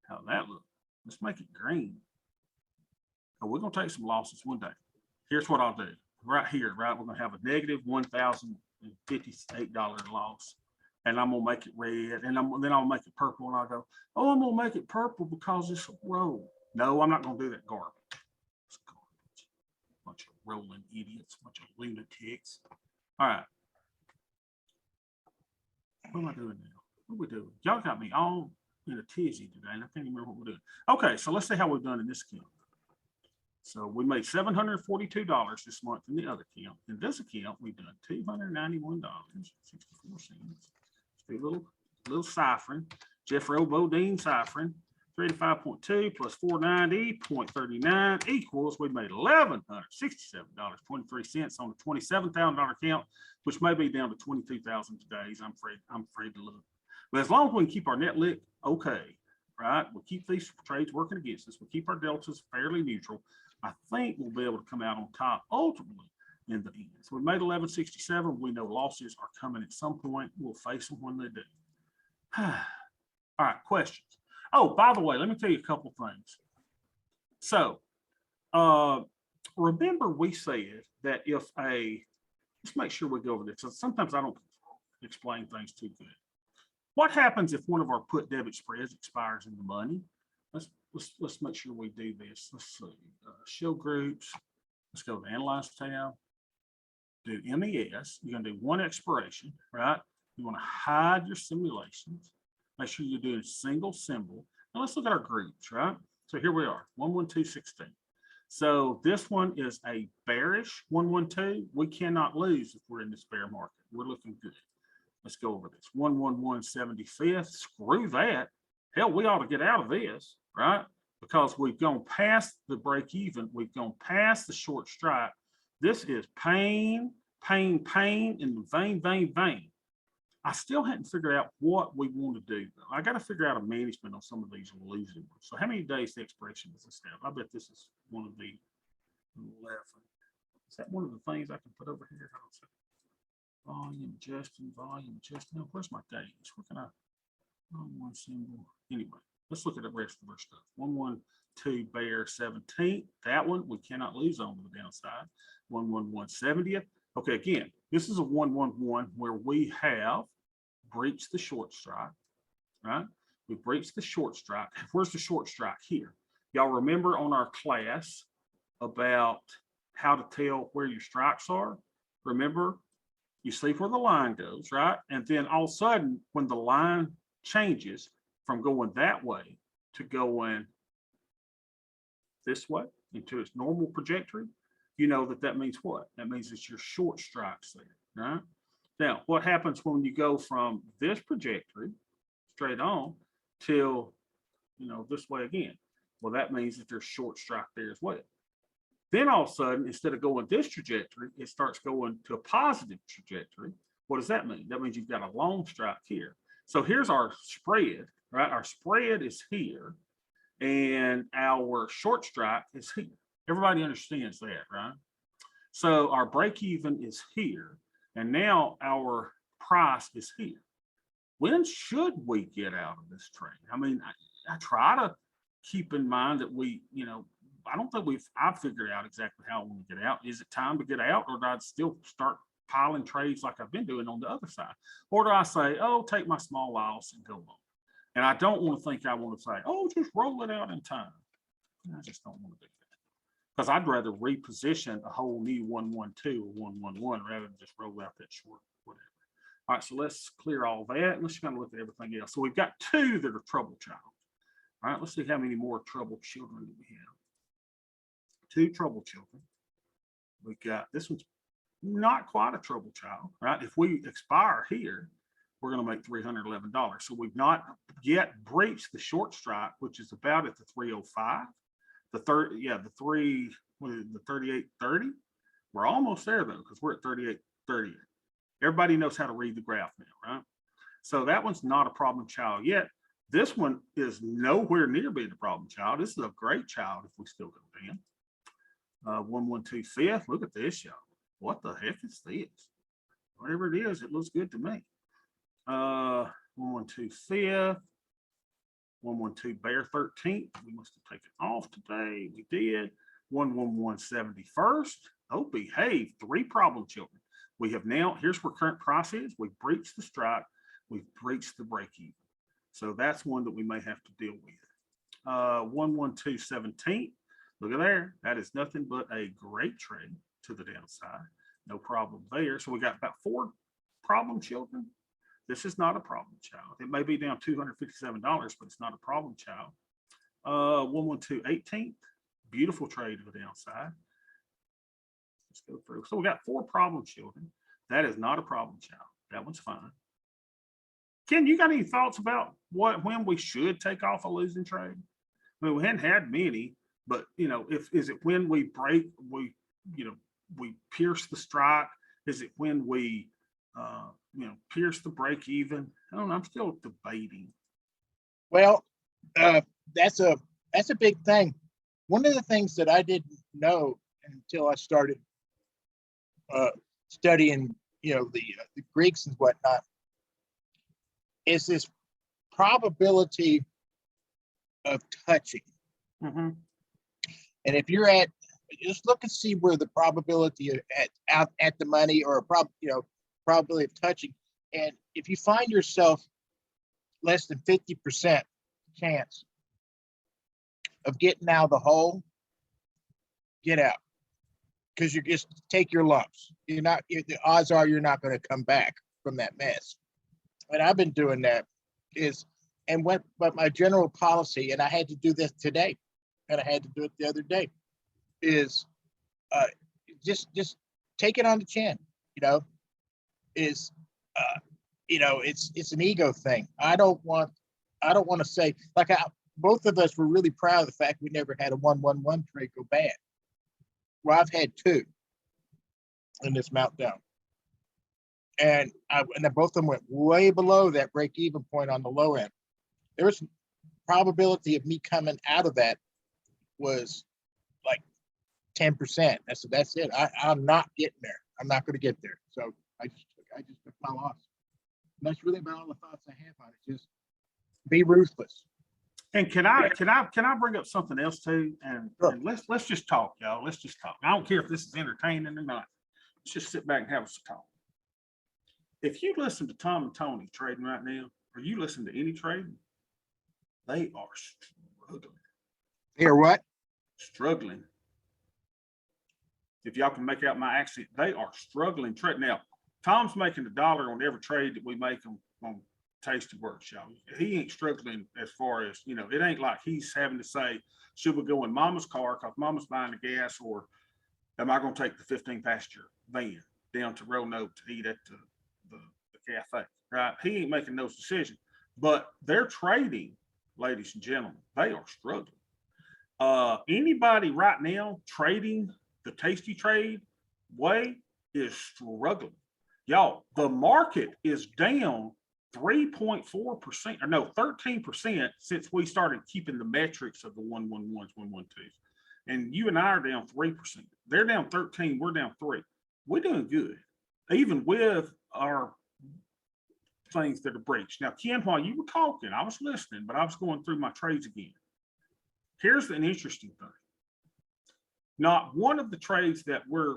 How that look? Let's make it green. Oh, we're gonna take some losses one day. Here's what I'll do. Right here, right? We're gonna have a negative $1,058 loss. And I'm gonna make it red, and then I'll make it purple, and I'll go, oh, I'm gonna make it purple because it's a roll. No, I'm not gonna do that garbage. It's garbage. Bunch of rolling idiots, bunch of lunatics. All right. What am I doing now? What are we doing? Y'all got me all in a tizzy today, and I can't remember what we're doing. Okay, so let's see how we've done in this account. So we made $742 this month in the other account. In this account, we've done $291.64. Do a little ciphering. Jeffrey Bodine ciphering. 385.2 plus 490.39 equals, we made $1,167.23 on a $27,000 account, which may be down to 22,000 today. I'm afraid to look. But as long as we can keep our net lick okay, right? We'll keep these trades working against us. We'll keep our deltas fairly neutral. I think we'll be able to come out on top ultimately in the end. So we made 1167. We know losses are coming at some point. We'll face them when they do. All right, questions. Oh, by the way, let me tell you a couple things. So remember we said that if let's make sure we go over this. So sometimes I don't explain things too good. What happens if one of our put debit spreads expires in the money? Let's make sure we do this. Let's see, show groups. Let's go to the Analyze tab. Do MES. You're gonna do one expiration, right? You want to hide your simulations. Make sure you're doing single symbol. Now let's look at our groups, right? So here we are, 11216. So this one is a bearish 112. We cannot lose if we're in this bear market. We're looking good. Let's go over this. 11175. Screw that. Hell, we ought to get out of this, right? Because we've gone past the break even. We've gone past the short strike. This is pain, pain, pain in the vein, vein, vein. I still hadn't figured out what we want to do. I got to figure out a management on some of these losing ones. So how many days the expiration does this have? I bet this is one of the 11. Is that one of the things I can put over here? Volume adjusting, volume adjusting. Now, where's my days? Where can I? One symbol. Anyway, let's look at the rest of our stuff. 112 bear 17th. That one we cannot lose on the downside. 11170th. Okay, again, this is a 111 where we have breached the short strike, right? We breached the short strike. Where's the short strike here? Y'all remember on our class about how to tell where your strikes are? Remember, you see where the line goes, right? And then all of a sudden, when the line changes from going that way to going this way into its normal trajectory, you know that means what? That means it's your short strikes there, right? Now, what happens when you go from this trajectory straight on till, this way again? Well, that means that there's short strike there as well. Then all of a sudden, instead of going this trajectory, it starts going to a positive trajectory. What does that mean? That means you've got a long strike here. So here's our spread, right? Our spread is here and our short strike is here. Everybody understands that, right? So our break even is here, and now our price is here. When should we get out of this trade? I mean, I try to keep in mind that I don't think I've figured out exactly how I want to get out. Is it time to get out, or do I still start piling trades like I've been doing on the other side? Or do I say, oh, take my small loss and go on? And I don't want to think I want to say, oh, just roll it out in time. I just don't want to do that. Because I'd rather reposition a whole new 112 or 111 rather than just roll out that short, whatever. All right, so let's clear all that. And let's kind of look at everything else. So we've got two that are trouble child. All right, let's see how many more trouble children do we have. Two trouble children. We got, this one's not quite a trouble child, right? If we expire here, we're going to make $311. So we've not yet breached the short strike, which is about at the 305. The the 38.30. We're almost there though, because we're at 38.30. Everybody knows how to read the graph now, right? So that one's not a problem child yet. This one is nowhere near being a problem child. This is a great child if we still go down. 112 fifth. Look at this, y'all. What the heck is this? Whatever it is, it looks good to me. 112 fifth. 112 bear 13th. We must have taken off today. We did. 111 71st. Oh, behave. 3 problem children. We have now, here's where current price is. We've breached the strike. We've breached the break even. So that's one that we may have to deal with. 112 17th. Look at there. That is nothing but a great trade to the downside. No problem there. So we got about 4 problem children. This is not a problem child. It may be down $257, but it's not a problem child. 112 18th. Beautiful trade to the downside. Let's go through. So we got 4 problem children. That is not a problem child. That one's fine. Ken, you got any thoughts about when we should take off a losing trade? I mean, we hadn't had many, but is it when we break, we pierce the strike? Is it when we pierce the break even? I don't know. I'm still debating. Well, that's a big thing. One of the things that I didn't know until I started studying, the Greeks and whatnot, is this probability of touching. Mm-hmm. And if you're just look and see where the probability at the money or probability of touching. And if you find yourself less than 50% chance of getting out of the hole, get out. Because you just take your lumps. The odds are you're not going to come back from that mess. And I've been doing that but my general policy, and I had to do this today, and I had to do it the other day, is just take it on the chin. It's an ego thing. I don't want to say, like, both of us were really proud of the fact we never had a 1-1-1 trade go bad. Well, I've had 2 in this meltdown. And both of them went way below that break-even point on the low end. There was probability of me coming out of that was like 10%. That's it. I'm not getting there. I'm not going to get there. So I just took my loss. And that's really about all the thoughts I have on it. Just be ruthless. And can I bring up something else too? And, sure. And let's just talk, y'all. Let's just talk. I don't care if this is entertaining or not. Let's just sit back and have us a talk. If you listen to Tom and Tony trading right now, or you listen to any trading, they are struggling. Hear what? Struggling. If y'all can make out my accent, they are struggling. Now, Tom's making $1 on every trade that we make on Tasty Works, y'all. He ain't struggling as far as, it ain't like he's having to say, should we go in Mama's car because Mama's buying the gas, or am I going to take the 15 passenger van down to Roanoke to eat at the cafe, right? He ain't making those decisions, but they're trading, ladies and gentlemen. They are struggling. Anybody right now trading the Tasty Trade way is struggling. Y'all, the market is down 3.4%, or no, 13% since we started keeping the metrics of the 111s, 112s. And you and I are down 3%. They're down 13, we're down 3. We're doing good, even with our things that are breached. Now, Ken, while you were talking, I was listening, but I was going through my trades again. Here's an interesting thing. Not one of the trades that we're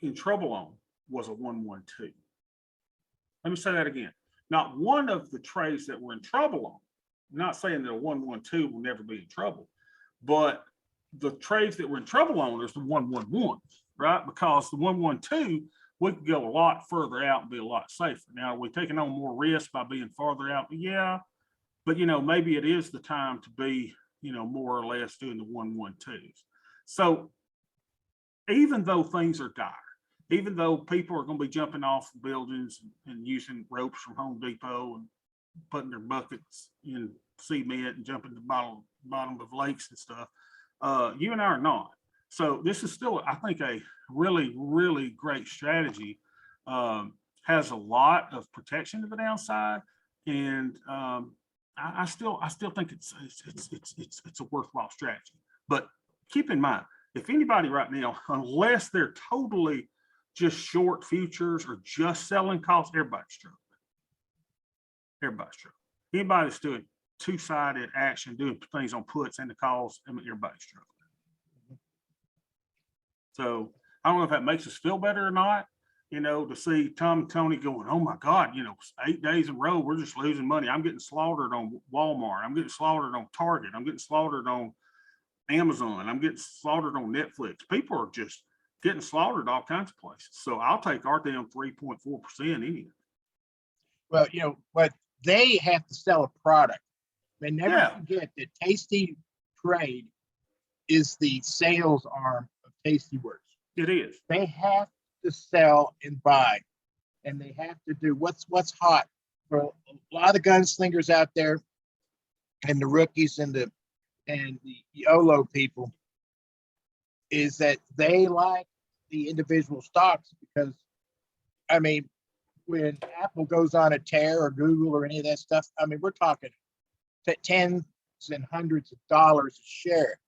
in trouble on was a 112. Let me say that again. Not one of the trades that we're in trouble on. I'm not saying that a 112 will never be in trouble, but the trades that we're in trouble on is the 111s, right? Because the 112, we could go a lot further out and be a lot safer. Now, are we taking on more risk by being farther out? Yeah, but maybe it is the time to be, more or less doing the 112s. So even though things are dire, even though people are going to be jumping off buildings and using ropes from Home Depot and putting their buckets in cement and jumping to the bottom of lakes and stuff, you and I are not. So this is still, I think, a really, really great strategy. Has a lot of protection to the downside, and I still think it's a worthwhile strategy. But keep in mind, if anybody right now, unless they're totally just short futures or just selling calls, everybody's struggling. Everybody's struggling. Anybody that's doing two-sided action, doing things on puts and the calls, I mean, everybody's struggling. So I don't know if that makes us feel better or not, to see Tom and Tony going, oh my God, 8 days in a row, we're just losing money. I'm getting slaughtered on Walmart. I'm getting slaughtered on Target. I'm getting slaughtered on Amazon. I'm getting slaughtered on Netflix. People are just getting slaughtered all kinds of places. So I'll take our down 3.4% anyway. Well, but they have to sell a product. And never forget that Tasty Trade is the sales arm of Tasty Works. It is. They have to sell and buy, and they have to do what's hot for a lot of gunslingers out there, and the rookies and the YOLO people, is that they like the individual stocks because, I mean, when Apple goes on a tear or Google or any of that stuff, I mean, we're talking tens and hundreds of dollars a share,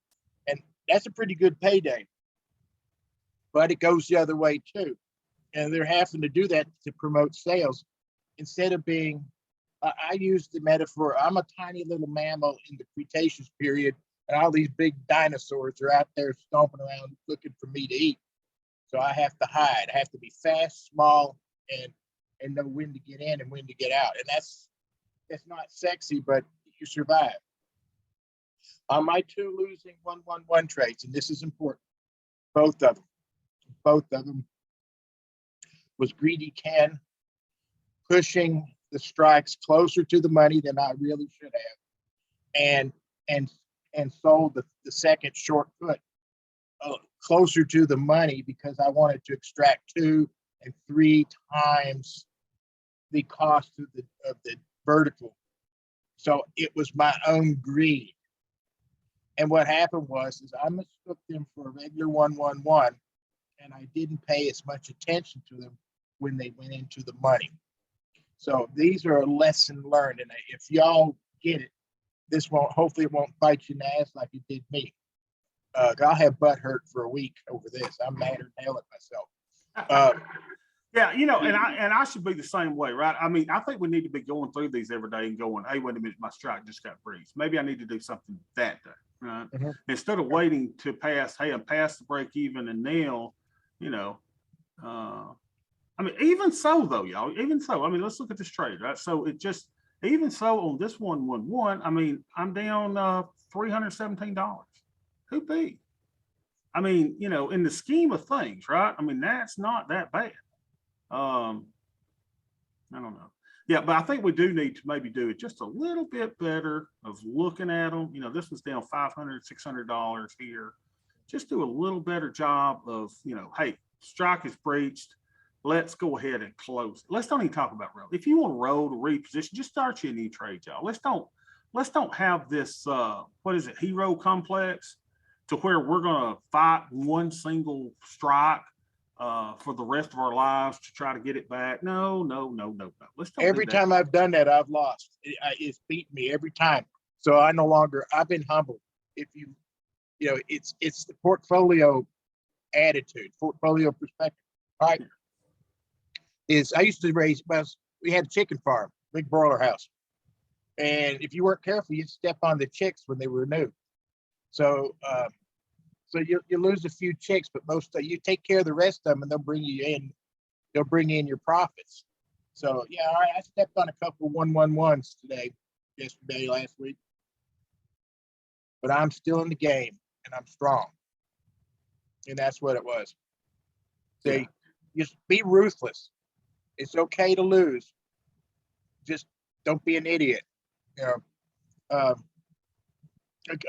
and that's a pretty good payday. But it goes the other way too, and they're having to do that to promote sales instead of being. I use the metaphor. I'm a tiny little mammal in the Cretaceous period, and all these big dinosaurs are out there stomping around looking for me to eat. So I have to hide. I have to be fast, small, and know when to get in and when to get out. And that's not sexy, but you survive. On my 2 losing 1-1-1 trades, and this is important, both of them was Greedy Ken pushing the strikes closer to the money than I really should have, and sold the second short put closer to the money because I wanted to extract 2 and 3 times the cost of the vertical. So it was my own greed. And what happened was I mistook them for a regular 1-1-1, and I didn't pay as much attention to them when they went into the money. So these are a lesson learned, and if y'all get it, hopefully it won't bite you in the ass like it did me. I'll have butt hurt for a week over this. I'm madder than hell at myself. Yeah, and I should be the same way, right? I mean, I think we need to be going through these every day and going, hey, wait a minute, my strike just got breached. Maybe I need to do something that day, right? Mm-hmm. Instead of waiting to pass, hey, I'm past the break even, and now, I mean, even so though, y'all, I mean, let's look at this trade, right? So it just, even so on this 1-1-1, I mean, I'm down $317. Who be? I mean, in the scheme of things, right? I mean, that's not that bad. I don't know. Yeah, but I think we do need to maybe do it just a little bit better of looking at them. This was down $500, $600 here. Just do a little better job of, hey, strike is breached. Let's go ahead and close. Let's don't even talk about roll. If you want to roll to reposition, just start your new trade, y'all. Let's don't have this hero complex to where we're gonna fight one single strike for the rest of our lives to try to get it back. No. Let's don't. Every time I've done that, I've lost. It's beaten me every time. So I've been humbled. If it's the portfolio attitude, portfolio perspective, right? I used to we had a chicken farm, big broiler house. And if you weren't careful, you'd step on the chicks when they were new. So you lose a few chicks, but you take care of the rest of them, and they'll bring in your profits. So yeah, I stepped on a couple 1-1-1s yesterday, last week. But I'm still in the game, and I'm strong. And that's what it was. Just be ruthless. It's okay to lose. Just don't be an idiot.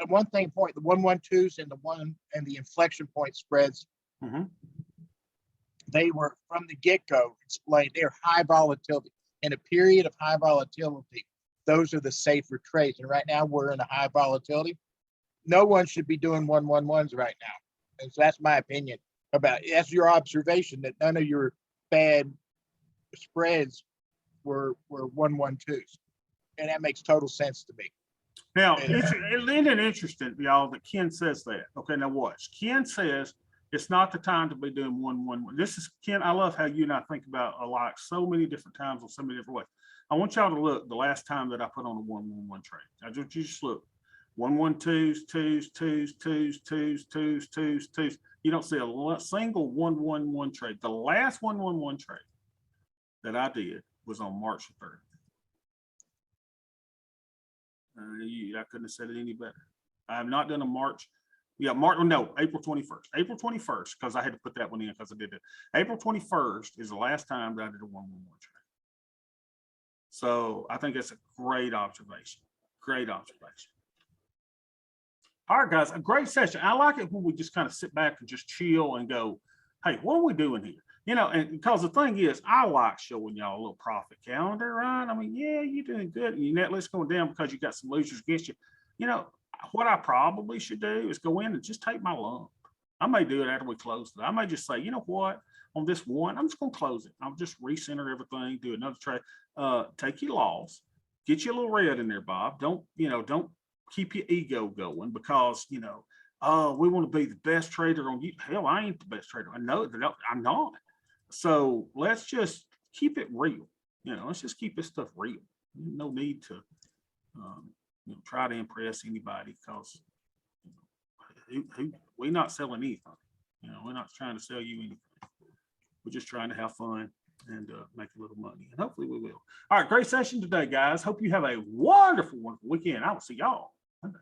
One thing point, the 1-1-2s and the inflection point spreads, mm-hmm. They were from the get-go explained they're high volatility. In a period of high volatility, those are the safer trades. And right now we're in a high volatility. No one should be doing 1-1-1s right now. And so that's my opinion about, that's your observation that none of your bad spreads were 1-1-2s. And that makes total sense to me. Now, Yeah. isn't it interesting, y'all, that Ken says that? Okay, now watch. Ken says it's not the time to be doing 1-1-1. This is Ken. I love how you and I think about alike so many different times on so many different ways. I want y'all to look the last time that I put on a 1-1-1 trade. I just you just look 1-1-2s, 2s, 2s, 2s, 2s, 2s, 2s, 2s. You don't see a single 1-1-1 trade. The last 1-1-1 trade that I did was on March 3rd. I couldn't have said it any better. I have not done a March. Yeah, April 21st. April 21st, because I had to put that one in because I did it. April 21st is the last time that I did a 1-1-1 trade. So I think that's a great observation. Great observation. All right, guys, a great session. I like it when we just kind of sit back and just chill and go, hey, what are we doing here? You know, and because the thing is, I like showing y'all a little profit calendar, right? I mean, yeah, you're doing good. Your net list going down because you got some losers against you. You know, what I probably should do is go in and just take my lump. I may do it after we close it. I may just say, you know what, on this one, I'm just going to close it. I'll just recenter everything, do another trade, take your loss, get you a little red in there, Bob. Don't keep your ego going because, we want to be the best trader on you. Hell, I ain't the best trader. I know that I'm not. So let's just keep it real. Let's just keep this stuff real. No need to try to impress anybody because we're not selling anything. We're not trying to sell you anything. We're just trying to have fun and make a little money. And hopefully we will. All right, great session today, guys. Hope you have a wonderful weekend. I will see y'all